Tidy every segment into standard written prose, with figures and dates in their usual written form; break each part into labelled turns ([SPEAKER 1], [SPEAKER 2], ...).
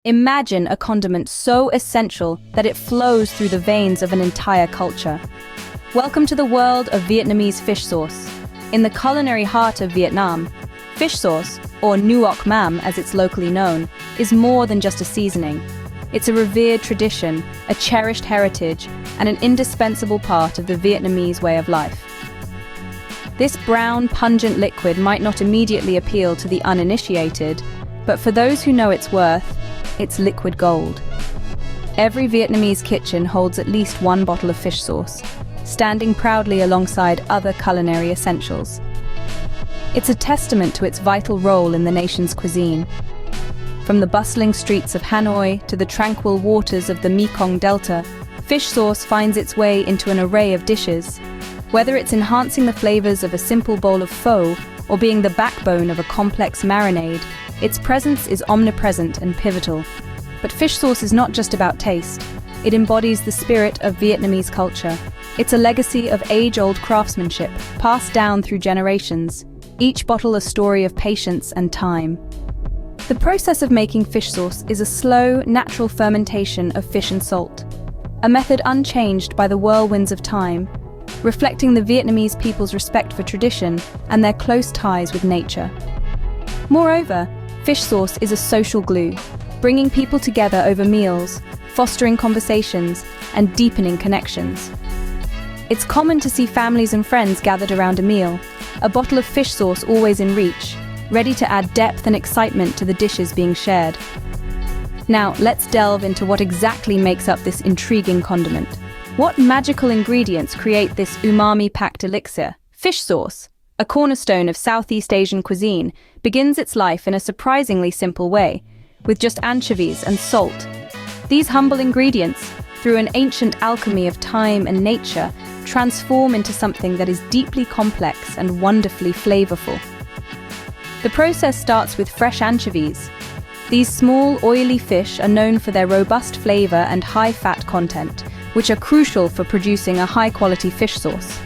[SPEAKER 1] Imagine a condiment so essential that it flows through the veins of an entire culture. Welcome to the world of Vietnamese fish sauce. In the culinary heart of Vietnam, fish sauce, or nuoc mam as it's locally known, is more than just a seasoning. It's a revered tradition, a cherished heritage, and an indispensable part of the Vietnamese way of life. This brown, pungent liquid might not immediately appeal to the uninitiated, but for those who know its worth, it's liquid gold. Every Vietnamese kitchen holds at least one bottle of fish sauce, standing proudly alongside other culinary essentials. It's a testament to its vital role in the nation's cuisine. From the bustling streets of Hanoi to the tranquil waters of the Mekong Delta, fish sauce finds its way into an array of dishes. Whether it's enhancing the flavors of a simple bowl of phol or being the backbone of a complex marinade, its presence is omnipresent and pivotal. But fish sauce is not just about taste. It embodies the spirit of Vietnamese culture. It's a legacy of age-old craftsmanship, passed down through generations, each bottle a story of patience and time. The process of making fish sauce is a slow, natural fermentation of fish and salt, a method unchanged by the whirlwinds of time, reflecting the Vietnamese people's respect for tradition and their close ties with nature. Moreover, fish sauce is a social glue, bringing people together over meals, fostering conversations, and deepening connections. It's common to see families and friends gathered around a meal, a bottle of fish sauce always in reach, ready to add depth and excitement to the dishes being shared. Now, let's delve into what exactly makes up this intriguing condiment. What magical ingredients create this umami-packed elixir? Fish sauce, a cornerstone of Southeast Asian cuisine, begins its life in a surprisingly simple way, with just anchovies and salt. These humble ingredients, through an ancient alchemy of time and nature, transform into something that is deeply complex and wonderfully flavorful. The process starts with fresh anchovies. These small, oily fish are known for their robust flavor and high fat content, which are crucial for producing a high-quality fish sauce.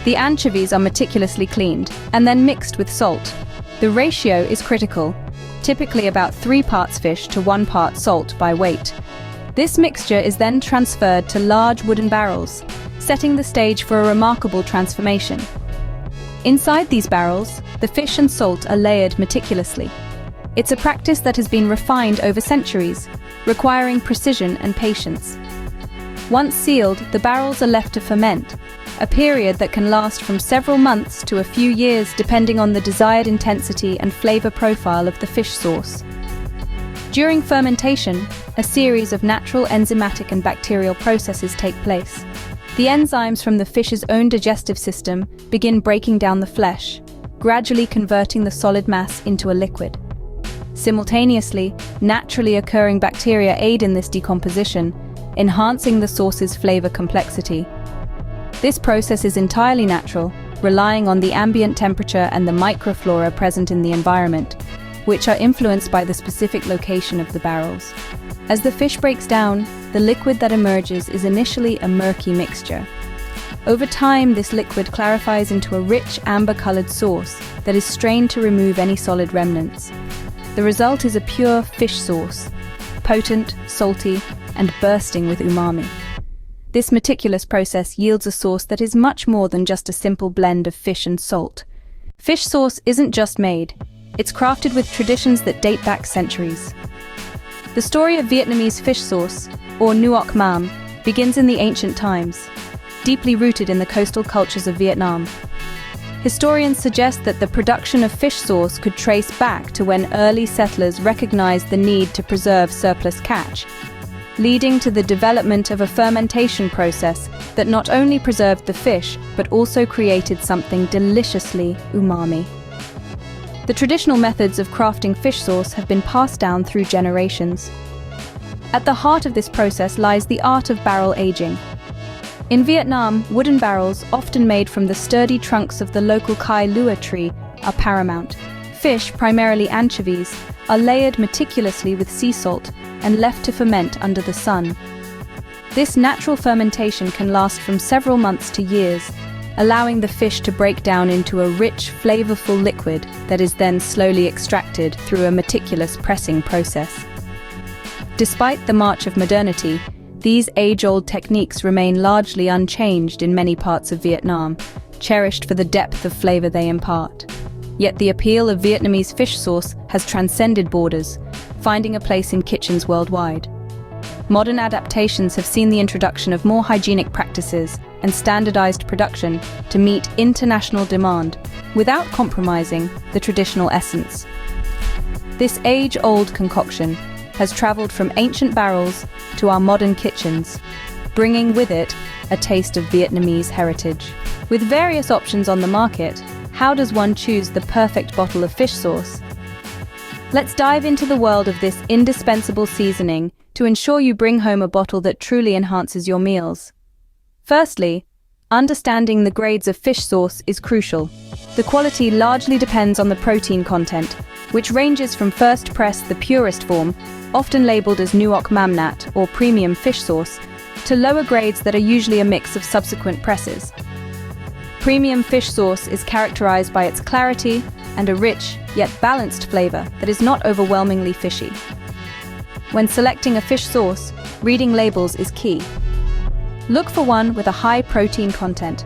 [SPEAKER 1] The anchovies are meticulously cleaned and then mixed with salt. The ratio is critical, typically about 3 parts fish to 1 part salt by weight. This mixture is then transferred to large wooden barrels, setting the stage for a remarkable transformation. Inside these barrels, the fish and salt are layered meticulously. It's a practice that has been refined over centuries, requiring precision and patience. Once sealed, the barrels are left to ferment, a period that can last from several months to a few years depending on the desired intensity and flavor profile of the fish sauce. During fermentation, a series of natural enzymatic and bacterial processes take place. The enzymes from the fish's own digestive system begin breaking down the flesh, gradually converting the solid mass into a liquid. Simultaneously, naturally occurring bacteria aid in this decomposition, enhancing the sauce's flavor complexity. This process is entirely natural, relying on the ambient temperature and the microflora present in the environment, which are influenced by the specific location of the barrels. As the fish breaks down, the liquid that emerges is initially a murky mixture. Over time, this liquid clarifies into a rich amber-colored sauce that is strained to remove any solid remnants. The result is a pure fish sauce, potent, salty, and bursting with umami. This meticulous process yields a sauce that is much more than just a simple blend of fish and salt. Fish sauce isn't just made, it's crafted with traditions that date back centuries. The story of Vietnamese fish sauce, or nuoc mam, begins in the ancient times, deeply rooted in the coastal cultures of Vietnam. Historians suggest that the production of fish sauce could trace back to when early settlers recognized the need to preserve surplus catch, leading to the development of a fermentation process that not only preserved the fish, but also created something deliciously umami. The traditional methods of crafting fish sauce have been passed down through generations. At the heart of this process lies the art of barrel aging. In Vietnam, wooden barrels, often made from the sturdy trunks of the local kai lua tree, are paramount. Fish, primarily anchovies, are layered meticulously with sea salt and left to ferment under the sun. This natural fermentation can last from several months to years, allowing the fish to break down into a rich, flavorful liquid that is then slowly extracted through a meticulous pressing process. Despite the march of modernity, these age-old techniques remain largely unchanged in many parts of Vietnam, cherished for the depth of flavor they impart. Yet the appeal of Vietnamese fish sauce has transcended borders, finding a place in kitchens worldwide. Modern adaptations have seen the introduction of more hygienic practices and standardized production to meet international demand without compromising the traditional essence. This age-old concoction has traveled from ancient barrels to our modern kitchens, bringing with it a taste of Vietnamese heritage. With various options on the market, how does one choose the perfect bottle of fish sauce? Let's dive into the world of this indispensable seasoning to ensure you bring home a bottle that truly enhances your meals. Firstly, understanding the grades of fish sauce is crucial. The quality largely depends on the protein content, which ranges from first press, the purest form, often labeled as Nuoc Mamnat or premium fish sauce, to lower grades that are usually a mix of subsequent presses. Premium fish sauce is characterized by its clarity and a rich, yet balanced flavor that is not overwhelmingly fishy. When selecting a fish sauce, reading labels is key. Look for one with a high protein content,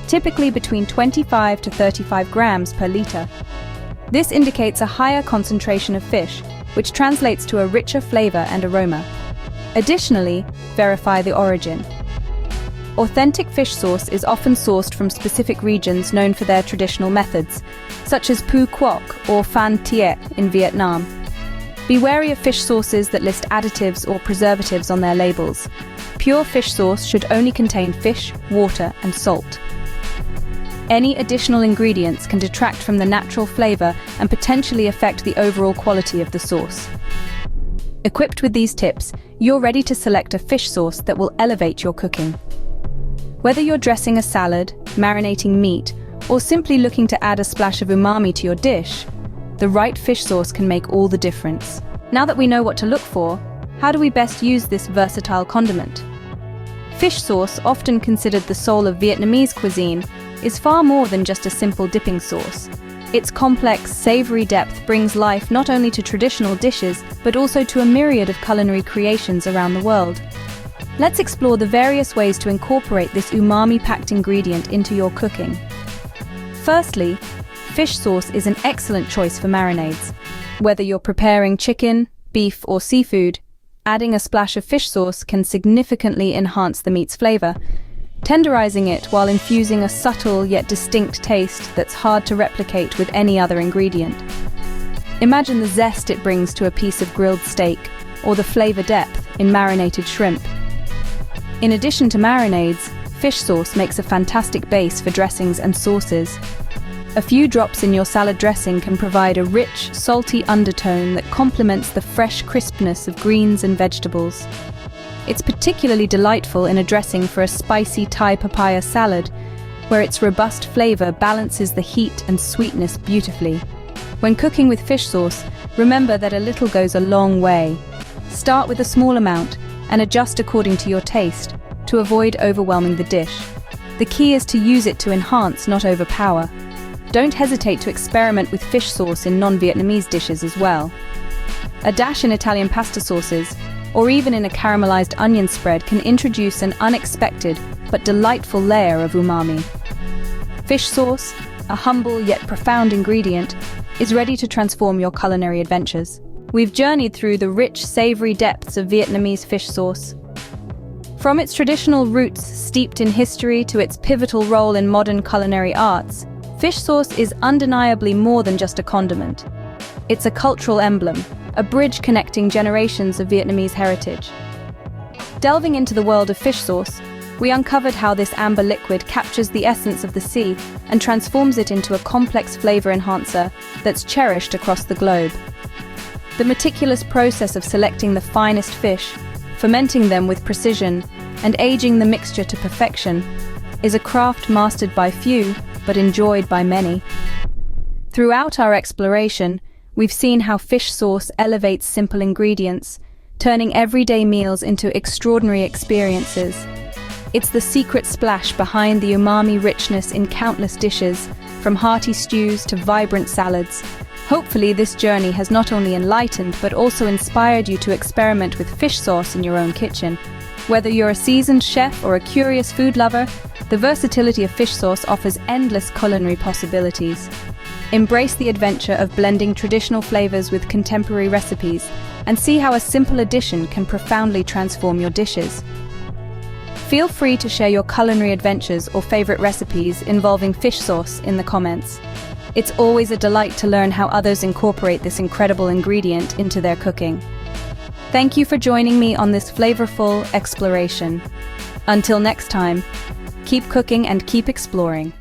[SPEAKER 1] typically between 25 to 35 grams per liter. This indicates a higher concentration of fish, which translates to a richer flavor and aroma. Additionally, verify the origin. Authentic fish sauce is often sourced from specific regions known for their traditional methods, such as Phu Quoc or Phan Thiet in Vietnam. Be wary of fish sauces that list additives or preservatives on their labels. Pure fish sauce should only contain fish, water, and salt. Any additional ingredients can detract from the natural flavor and potentially affect the overall quality of the sauce. Equipped with these tips, you're ready to select a fish sauce that will elevate your cooking. Whether you're dressing a salad, marinating meat, or simply looking to add a splash of umami to your dish, the right fish sauce can make all the difference. Now that we know what to look for, how do we best use this versatile condiment? Fish sauce, often considered the soul of Vietnamese cuisine, is far more than just a simple dipping sauce. Its complex, savory depth brings life not only to traditional dishes, but also to a myriad of culinary creations around the world. Let's explore the various ways to incorporate this umami-packed ingredient into your cooking. Firstly, fish sauce is an excellent choice for marinades. Whether you're preparing chicken, beef, or seafood, adding a splash of fish sauce can significantly enhance the meat's flavor, tenderizing it while infusing a subtle yet distinct taste that's hard to replicate with any other ingredient. Imagine the zest it brings to a piece of grilled steak, or the flavor depth in marinated shrimp. In addition to marinades, fish sauce makes a fantastic base for dressings and sauces. A few drops in your salad dressing can provide a rich, salty undertone that complements the fresh crispness of greens and vegetables. It's particularly delightful in a dressing for a spicy Thai papaya salad, where its robust flavor balances the heat and sweetness beautifully. When cooking with fish sauce, remember that a little goes a long way. Start with a small amount and adjust according to your taste to avoid overwhelming the dish. The key is to use it to enhance, not overpower. Don't hesitate to experiment with fish sauce in non-Vietnamese dishes as well. A dash in Italian pasta sauces, or even in a caramelized onion spread, can introduce an unexpected but delightful layer of umami. Fish sauce, a humble yet profound ingredient, is ready to transform your culinary adventures. We've journeyed through the rich, savory depths of Vietnamese fish sauce. From its traditional roots steeped in history to its pivotal role in modern culinary arts, fish sauce is undeniably more than just a condiment. It's a cultural emblem, a bridge connecting generations of Vietnamese heritage. Delving into the world of fish sauce, we uncovered how this amber liquid captures the essence of the sea and transforms it into a complex flavor enhancer that's cherished across the globe. The meticulous process of selecting the finest fish, fermenting them with precision, and aging the mixture to perfection is a craft mastered by few, but enjoyed by many. Throughout our exploration, we've seen how fish sauce elevates simple ingredients, turning everyday meals into extraordinary experiences. It's the secret splash behind the umami richness in countless dishes, from hearty stews to vibrant salads, Hopefully, this journey has not only enlightened but also inspired you to experiment with fish sauce in your own kitchen. Whether you're a seasoned chef or a curious food lover, the versatility of fish sauce offers endless culinary possibilities. Embrace the adventure of blending traditional flavors with contemporary recipes and see how a simple addition can profoundly transform your dishes. Feel free to share your culinary adventures or favorite recipes involving fish sauce in the comments. It's always a delight to learn how others incorporate this incredible ingredient into their cooking. Thank you for joining me on this flavorful exploration. Until next time, keep cooking and keep exploring.